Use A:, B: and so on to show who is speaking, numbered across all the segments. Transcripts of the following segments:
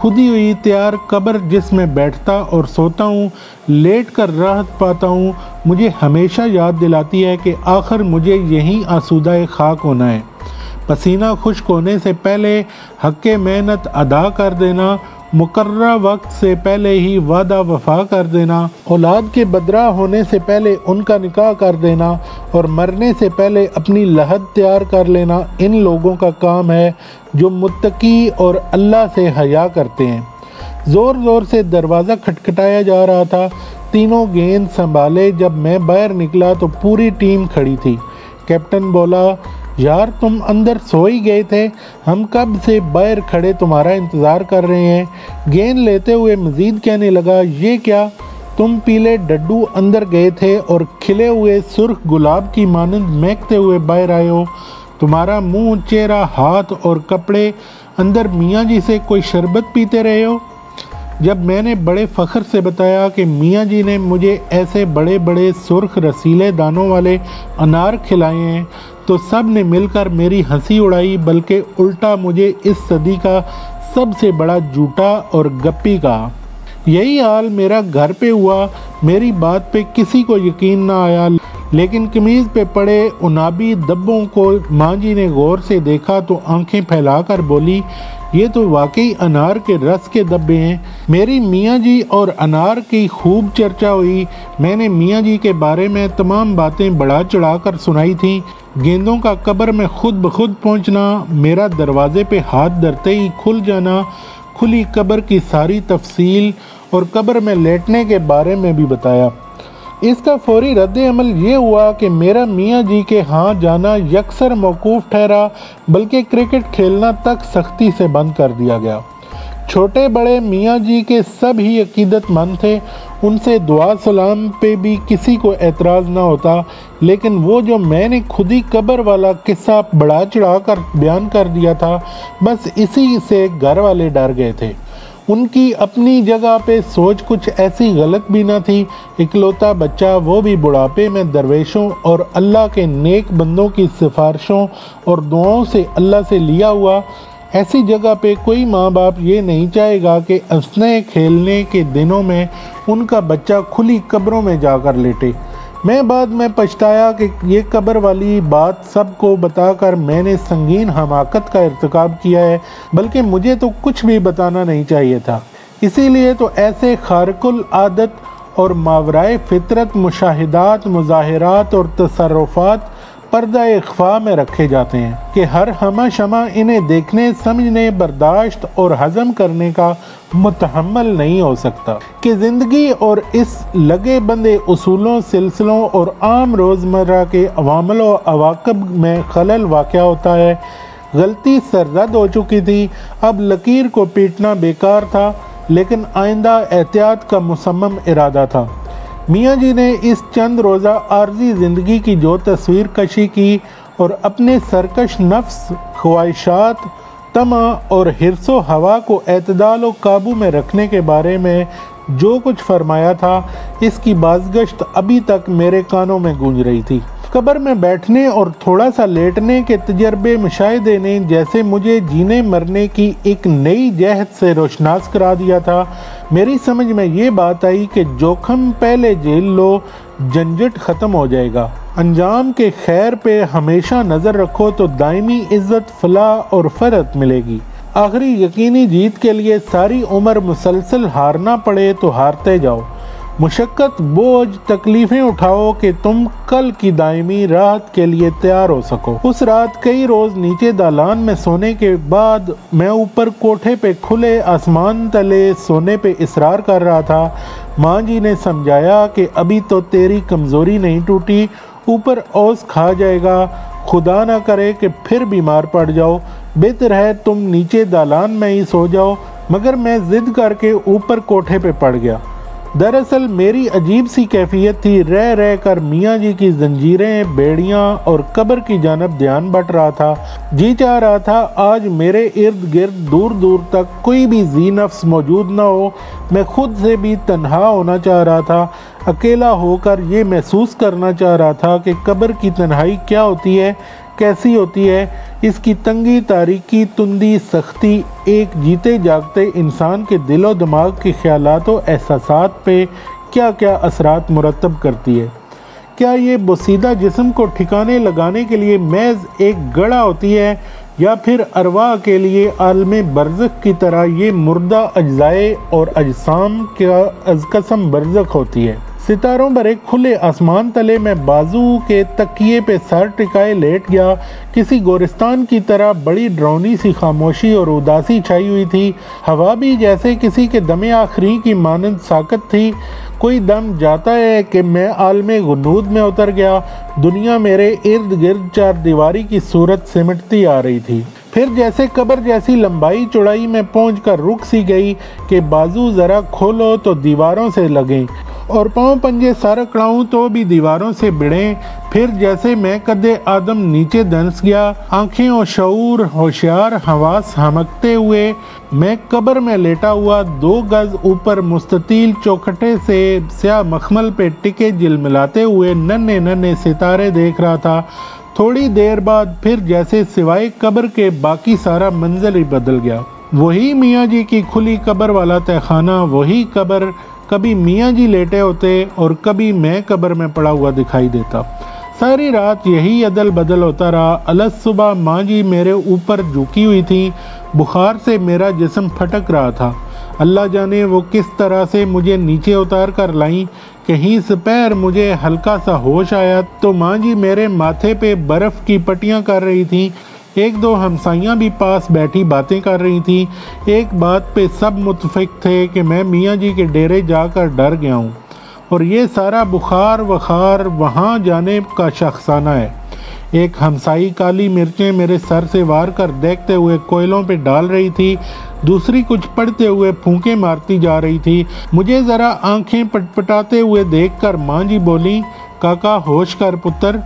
A: کھدی ہوئی تیار قبر جس میں بیٹھتا اور سوتا ہوں، لیٹ کر راحت پاتا ہوں، مجھے ہمیشہ یاد دلاتی ہے کہ آخر مجھے یہیں آسودہ خاک ہونا ہے۔ پسینہ خشک ہونے سے پہلے حق محنت ادا کر دینا، مقررہ وقت سے پہلے ہی وعدہ وفا کر دینا، اولاد کے بدرہ ہونے سے پہلے ان کا نکاح کر دینا اور مرنے سے پہلے اپنی لحد تیار کر لینا ان لوگوں کا کام ہے جو متقی اور اللہ سے حیا کرتے ہیں۔ زور زور سے دروازہ کھٹکھٹایا جا رہا تھا۔ تینوں گیند سنبھالے جب میں باہر نکلا تو پوری ٹیم کھڑی تھی۔ کیپٹن بولا، یار تم اندر سو ہی گئے تھے، ہم کب سے باہر کھڑے تمہارا انتظار کر رہے ہیں۔ گیند لیتے ہوئے مزید کہنے لگا، یہ کیا تم پیلے ڈڈو اندر گئے تھے اور کھلے ہوئے سرخ گلاب کی مانند مہکتے ہوئے باہر آئے ہو؟ تمہارا منہ، چہرہ، ہاتھ اور کپڑے اندر میاں جی سے کوئی شربت پیتے رہے ہو؟ جب میں نے بڑے فخر سے بتایا کہ میاں جی نے مجھے ایسے بڑے بڑے سرخ رسیلے دانوں والے انار کھلائے ہیں تو سب نے مل کر میری ہنسی اڑائی، بلکہ الٹا مجھے اس صدی کا سب سے بڑا جھوٹا اور گپی کہا۔ یہی حال میرا گھر پہ ہوا۔ میری بات پہ کسی کو یقین نہ آیا، لیکن قمیض پہ پڑے انابی دبوں کو ماں جی نے غور سے دیکھا تو آنکھیں پھیلا کر بولی، یہ تو واقعی انار کے رس کے دبے ہیں۔ میری میاں جی اور انار کی خوب چرچا ہوئی۔ میں نے میاں جی کے بارے میں تمام باتیں بڑھا چڑھا کر سنائی تھیں۔ گیندوں کا قبر میں خود بخود پہنچنا، میرا دروازے پہ ہاتھ دھرتے ہی کھل جانا، کھلی قبر کی ساری تفصیل اور قبر میں لیٹنے کے بارے میں بھی بتایا۔ اس کا فوری رد عمل یہ ہوا کہ میرا میاں جی کے ہاں جانا یکسر موقوف ٹھہرا، بلکہ کرکٹ کھیلنا تک سختی سے بند کر دیا گیا۔ چھوٹے بڑے میاں جی کے سب ہی عقیدت مند تھے، ان سے دعا سلام پہ بھی کسی کو اعتراض نہ ہوتا، لیکن وہ جو میں نے خود ہی قبر والا قصہ بڑھا چڑھا کر بیان کر دیا تھا، بس اسی سے گھر والے ڈر گئے تھے۔ ان کی اپنی جگہ پہ سوچ کچھ ایسی غلط بھی نہ تھی۔ اکلوتا بچہ، وہ بھی بڑھاپے میں درویشوں اور اللہ کے نیک بندوں کی سفارشوں اور دعاؤں سے اللہ سے لیا ہوا، ایسی جگہ پہ کوئی ماں باپ یہ نہیں چاہے گا کہ ہنسنے کھیلنے کے دنوں میں ان کا بچہ کھلی قبروں میں جا کر لیٹے۔ میں بعد میں پچھتایا کہ یہ قبر والی بات سب کو بتا کر میں نے سنگین حماقت کا ارتکاب کیا ہے، بلکہ مجھے تو کچھ بھی بتانا نہیں چاہیے تھا۔ اسی لیے تو ایسے خارق العادت اور ماورائے فطرت مشاہدات، مظاہرات اور تصرفات پردہ اخفا میں رکھے جاتے ہیں کہ ہر ہمہ شمع انہیں دیکھنے، سمجھنے، برداشت اور ہضم کرنے کا متحمل نہیں ہو سکتا کہ زندگی اور اس لگے بندے اصولوں، سلسلوں اور عام روزمرہ کے عوامل و عواقب میں خلل واقع ہوتا ہے۔ غلطی سرزد ہو چکی تھی، اب لکیر کو پیٹنا بیکار تھا، لیکن آئندہ احتیاط کا مصمم ارادہ تھا۔ میاں جی نے اس چند روزہ عارضی زندگی کی جو تصویر کشی کی اور اپنے سرکش نفس، خواہشات، طمع اور حرص و ہوا کو اعتدال و قابو میں رکھنے کے بارے میں جو کچھ فرمایا تھا، اس کی بازگشت ابھی تک میرے کانوں میں گونج رہی تھی۔ قبر میں بیٹھنے اور تھوڑا سا لیٹنے کے تجربے مشاہدے نے جیسے مجھے جینے مرنے کی ایک نئی جہت سے روشناس کرا دیا تھا۔ میری سمجھ میں یہ بات آئی کہ جوخم پہلے جھیل لو، جھنجھٹ ختم ہو جائے گا۔ انجام کے خیر پہ ہمیشہ نظر رکھو تو دائمی عزت، فلاح اور فرحت ملے گی۔ آخری یقینی جیت کے لیے ساری عمر مسلسل ہارنا پڑے تو ہارتے جاؤ۔ مشقت، بوجھ، تکلیفیں اٹھاؤ کہ تم کل کی دائمی راحت کے لیے تیار ہو سکو۔ اس رات کئی روز نیچے دالان میں سونے کے بعد میں اوپر کوٹھے پہ کھلے آسمان تلے سونے پہ اصرار کر رہا تھا۔ ماں جی نے سمجھایا کہ ابھی تو تیری کمزوری نہیں ٹوٹی، اوپر اوس کھا جائے گا، خدا نہ کرے کہ پھر بیمار پڑ جاؤ، بہتر ہے تم نیچے دالان میں ہی سو جاؤ۔ مگر میں ضد کر کے اوپر کوٹھے پہ پڑ گیا۔ دراصل میری عجیب سی کیفیت تھی، رہ رہ کر میاں جی کی زنجیریں، بیڑیاں اور قبر کی جانب دھیان بٹ رہا تھا۔ جی چاہ رہا تھا آج میرے ارد گرد دور دور تک کوئی بھی ذی نفس موجود نہ ہو۔ میں خود سے بھی تنہا ہونا چاہ رہا تھا، اکیلا ہو کر یہ محسوس کرنا چاہ رہا تھا کہ قبر کی تنہائی کیا ہوتی ہے، کیسی ہوتی ہے۔ اس کی تنگی، تاریکی، تندی، سختی ایک جیتے جاگتے انسان کے دل و دماغ کے خیالات و احساسات پہ کیا کیا اثرات مرتب کرتی ہے۔ کیا یہ بوسیدہ جسم کو ٹھکانے لگانے کے لیے محض ایک گڑھا ہوتی ہے، یا پھر ارواح کے لیے عالم برزخ کی طرح یہ مردہ اجزائے اور اجسام کا از قسم برزخ ہوتی ہے؟ ستاروں پر ایک کھلے آسمان تلے میں بازو کے تکیے پہ سر ٹکائے لیٹ گیا۔ کسی گورستان کی طرح بڑی ڈراؤنی سی خاموشی اور اداسی چھائی ہوئی تھی۔ ہوا بھی جیسے کسی کے دم آخری کی مانند ساکت تھی۔ کوئی دم جاتا ہے کہ میں عالم غنود میں اتر گیا۔ دنیا میرے ارد گرد چار دیواری کی صورت سمٹتی آ رہی تھی، پھر جیسے قبر جیسی لمبائی چوڑائی میں پہنچ کر رک سی گئی کہ بازو ذرا کھولو تو دیواروں سے لگیں اور پاؤں پنجے سر اکڑاؤں تو بھی دیواروں سے بڑھیں۔ پھر جیسے میں قد آدم نیچے دھنس گیا، آنکھیں و شعور ہوشیار، حواس ہمکتے ہوئے میں قبر میں لیٹا ہوا 2 گز اوپر مستطیل چوکھٹے سے سیاہ مخمل پہ ٹکے جلملاتے ہوئے ننھے ننھے ستارے دیکھ رہا تھا۔ تھوڑی دیر بعد پھر جیسے سوائے قبر کے باقی سارا منظر ہی بدل گیا۔ وہی میاں جی کی کھلی قبر والا تہخانہ، وہی قبر۔ کبھی میاں جی لیٹے ہوتے اور کبھی میں قبر میں پڑا ہوا دکھائی دیتا۔ ساری رات یہی عدل بدل ہوتا رہا۔ الگ صبح ماں جی میرے اوپر جھکی ہوئی تھی، بخار سے میرا جسم پھٹک رہا تھا۔ اللہ جانے وہ کس طرح سے مجھے نیچے اتار کر لائیں۔ کہیں سپہر مجھے ہلکا سا ہوش آیا تو ماں جی میرے ماتھے پہ برف کی پٹیاں کر رہی تھیں۔ 1-2 ہمسائیاں بھی پاس بیٹھی باتیں کر رہی تھیں۔ ایک بات پہ سب متفق تھے کہ میں میاں جی کے ڈیرے جا کر ڈر گیا ہوں، اور یہ سارا بخار وخار وہاں جانے کا شخصانہ ہے۔ ایک ہمسائی کالی مرچیں میرے سر سے وار کر دیکھتے ہوئے کوئلوں پہ ڈال رہی تھی، دوسری کچھ پڑھتے ہوئے پھونکیں مارتی جا رہی تھی۔ مجھے ذرا آنکھیں پٹپٹاتے ہوئے دیکھ کر ماں جی بولی، کاکا ہوش کر پتر،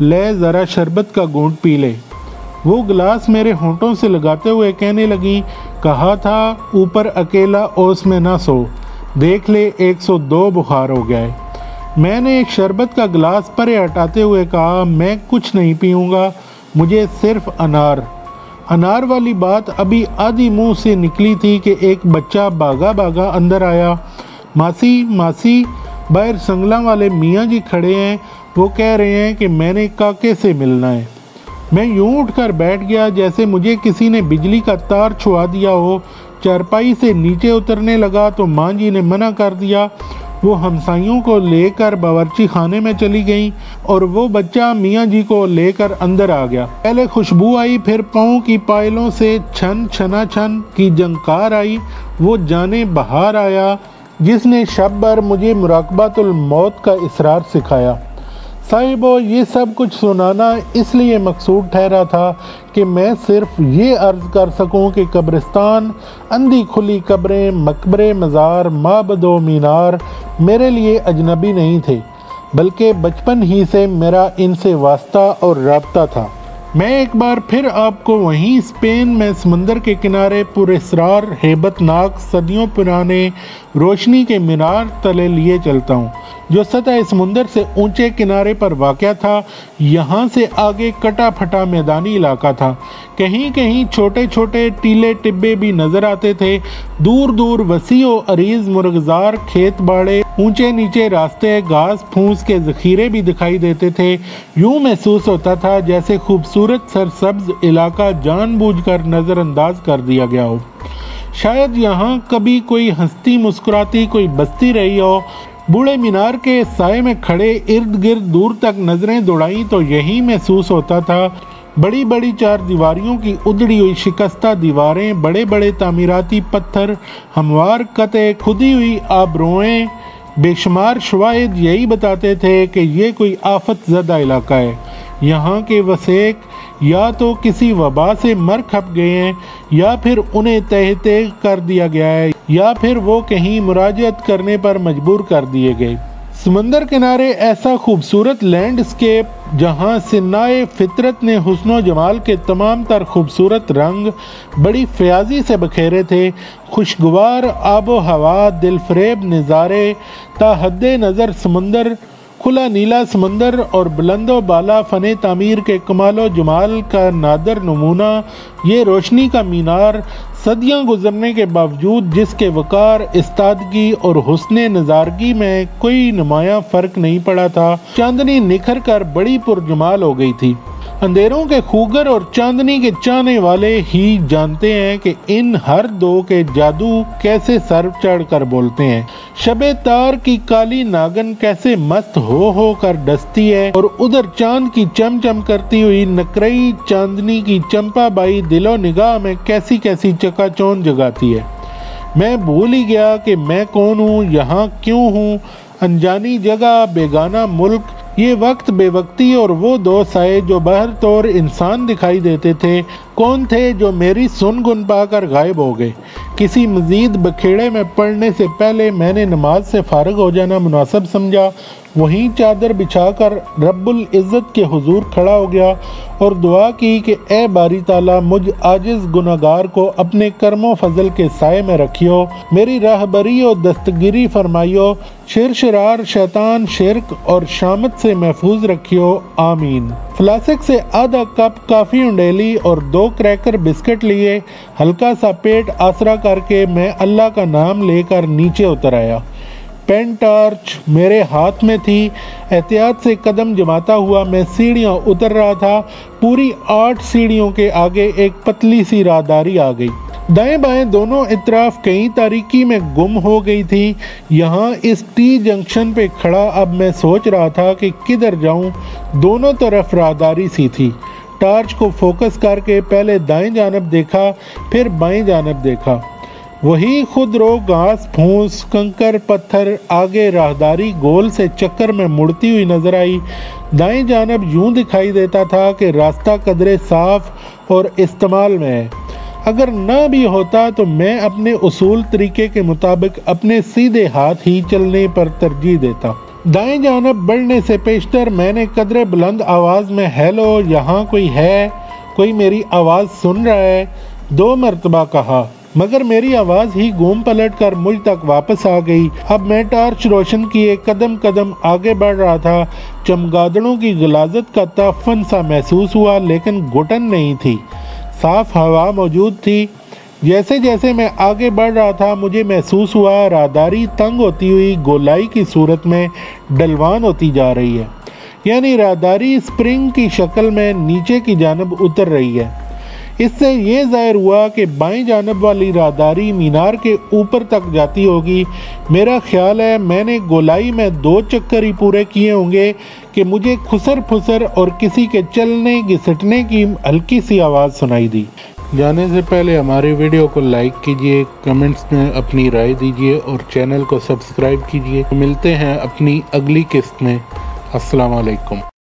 A: لے ذرا شربت کا گھونٹ پی لے۔ وہ گلاس میرے ہونٹوں سے لگاتے ہوئے کہنے لگی، کہا تھا اوپر اکیلا اوس میں نہ سو، دیکھ لے 102 بخار ہو گیا ہے۔ میں نے ایک شربت کا گلاس پرے ہٹاتے ہوئے کہا، میں کچھ نہیں پیوں گا، مجھے صرف انار والی بات ابھی آدھی منہ سے نکلی تھی کہ ایک بچہ بھاگا بھاگا اندر آیا۔ ماسی باہر سنگلاں والے میاں جی کھڑے ہیں، وہ کہہ رہے ہیں کہ میں نے کاکے سے ملنا ہے۔ میں یوں اٹھ کر بیٹھ گیا جیسے مجھے کسی نے بجلی کا تار چھوا دیا ہو۔ چارپائی سے نیچے اترنے لگا تو ماں جی نے منع کر دیا۔ وہ ہمسائیوں کو لے کر باورچی خانے میں چلی گئیں اور وہ بچہ میاں جی کو لے کر اندر آ گیا۔ پہلے خوشبو آئی، پھر پاؤں کی پائلوں سے چھن چھنا چھن کی جھنکار آئی۔ وہ جانے بہار آیا جس نے شب بھر مجھے مراقبۃ الموت کا اسرار سکھایا۔ صاحبو، یہ سب کچھ سنانا اس لیے مقصود ٹھہرا تھا کہ میں صرف یہ عرض کر سکوں کہ قبرستان، اندھی کھلی قبریں، مقبرے، مزار، معبد و مینار میرے لیے اجنبی نہیں تھے، بلکہ بچپن ہی سے میرا ان سے واسطہ اور رابطہ تھا۔ میں ایک بار پھر آپ کو وہیں اسپین میں سمندر کے کنارے پر اسرار ہیبت ناک صدیوں پرانے روشنی کے مینار تلے لیے چلتا ہوں، جو سطح سمندر سے اونچے کنارے پر واقع تھا۔ یہاں سے آگے کٹا پھٹا میدانی علاقہ تھا، کہیں کہیں چھوٹے چھوٹے ٹیلے ٹبے بھی نظر آتے تھے، دور دور وسیع و عریض مرغزار کھیت باڑے، اونچے نیچے راستے، گھاس پھوس کے ذخیرے بھی دکھائی دیتے تھے۔ یوں محسوس ہوتا تھا جیسے خوبصورت سرسبز علاقہ جان بوجھ کر نظر انداز کر دیا گیا ہو۔ شاید یہاں کبھی کوئی ہستی مسکراتی کوئی بستی رہی ہو۔ بوڑھے مینار کے سائے میں کھڑے ارد گرد دور تک نظریں دوڑائیں تو یہی محسوس ہوتا تھا۔ بڑی بڑی 4 دیواریوں کی ادڑی ہوئی شکستہ دیواریں، بڑے بڑے تعمیراتی پتھر، ہموار قطعے، کھدی ہوئی آبروئیں، بے شمار شواہد یہی بتاتے تھے کہ یہ کوئی آفت زدہ علاقہ ہے۔ یہاں کے وسیق یا تو کسی وبا سے مر کھپ گئے ہیں، یا پھر انہیں تہہ کر دیا گیا ہے، یا پھر وہ کہیں مراجعت کرنے پر مجبور کر دیے گئے۔ سمندر کنارے ایسا خوبصورت لینڈ اسکیپ جہاں صنائے فطرت نے حسن و جمال کے تمام تر خوبصورت رنگ بڑی فیاضی سے بکھیرے تھے، خوشگوار آب و ہوا، دل فریب نظارے، تا حد نظر سمندر، کھلا نیلا سمندر اور بلند و بالا فن تعمیر کے کمال و جمال کا نادر نمونہ، یہ روشنی کا مینار صدیاں گزرنے کے باوجود جس کے وقار، استادگی اور حسن نظارگی میں کوئی نمایاں فرق نہیں پڑا تھا، چاندنی نکھر کر بڑی پرجمال ہو گئی تھی۔ اندھیروں کے خوگر اور چاندنی کے چاہنے والے ہی جانتے ہیں کہ ان ہر دو کے جادو کیسے سر چڑھ کر بولتے ہیں۔ شب تار کی کالی ناگن کیسے مست ہو کر ڈستی ہے، اور ادھر چاند کی چم چم کرتی ہوئی نکرئی چاندنی کی چمپا بائی دل و نگاہ میں کیسی کیسی چکا چون جگاتی ہے۔ میں بھول ہی گیا کہ میں کون ہوں، یہاں کیوں ہوں، انجانی جگہ، بیگانہ ملک، یہ وقت بے وقتی، اور وہ دو سائے جو بہر طور انسان دکھائی دیتے تھے کون تھے جو میری سن گن پا کر غائب ہو گئے۔ کسی مزید بکھیڑے میں پڑنے سے پہلے میں نے نماز سے فارغ ہو جانا مناسب سمجھا، وہیں چادر بچھا کر رب العزت کے حضور کھڑا ہو گیا اور دعا کی کہ اے باری تعالیٰ مجھ عاجز گناہگار کو اپنے کرم و فضل کے سائے میں رکھیو، میری راہبری و دستگیری فرمائیو، شر شرار شیطان شرک اور شامت سے محفوظ رکھیو، آمین۔ فلاسک سے آدھا کپ کافی انڈیلی اور 2 کریکر بسکٹ لیے ہلکا سا پیٹ آسرا کر کے میں اللہ کا نام لے کر نیچے اتر آیا۔ پین ٹارچ میرے ہاتھ میں تھی، احتیاط سے قدم جماتا ہوا میں سیڑھیاں اتر رہا تھا۔ پوری 8 سیڑھیوں کے آگے ایک پتلی سی راہداری آ گئی، دائیں بائیں دونوں اطراف کہیں تاریکی میں گم ہو گئی تھی۔ یہاں اس ٹی جنکشن پہ کھڑا اب میں سوچ رہا تھا کہ کدھر جاؤں، دونوں طرف راہداری سی تھی۔ ٹارچ کو فوکس کر کے پہلے دائیں جانب دیکھا، پھر بائیں جانب دیکھا، وہی خود رو گھاس پھوس کنکر پتھر، آگے راہداری گول سے چکر میں مڑتی ہوئی نظر آئی۔ دائیں جانب یوں دکھائی دیتا تھا کہ راستہ قدرے صاف اور استعمال میں ہے، اگر نہ بھی ہوتا تو میں اپنے اصول طریقے کے مطابق اپنے سیدھے ہاتھ ہی چلنے پر ترجیح دیتا۔ دائیں جانب بڑھنے سے پیشتر میں نے قدرے بلند آواز میں ہیلو یہاں کوئی ہے، کوئی میری آواز سن رہا ہے 2 مرتبہ کہا، مگر میری آواز ہی گھوم پلٹ کر مجھ تک واپس آ گئی۔ اب میں ٹارچ روشن کیے قدم قدم آگے بڑھ رہا تھا۔ چمگادڑوں کی غلاظت کا تعفن سا محسوس ہوا، لیکن گھٹن نہیں تھی، صاف ہوا موجود تھی۔ جیسے جیسے میں آگے بڑھ رہا تھا مجھے محسوس ہوا راہداری تنگ ہوتی ہوئی گولائی کی صورت میں ڈلوان ہوتی جا رہی ہے، یعنی راہداری اسپرنگ کی شکل میں نیچے کی جانب اتر رہی ہے۔ اس سے یہ ظاہر ہوا کہ بائیں جانب والی راہداری مینار کے اوپر تک جاتی ہوگی۔ میرا خیال ہے میں نے گولائی میں 2 چکر ہی پورے کیے ہوں گے کہ مجھے خسر پھسر اور کسی کے چلنے گھسٹنے کی ہلکی سی آواز سنائی دی۔ جانے سے پہلے ہماری ویڈیو کو لائک کیجئے، کمنٹس میں اپنی رائے دیجئے اور چینل کو سبسکرائب کیجئے۔ ملتے ہیں اپنی اگلی قسط میں۔ السلام علیکم۔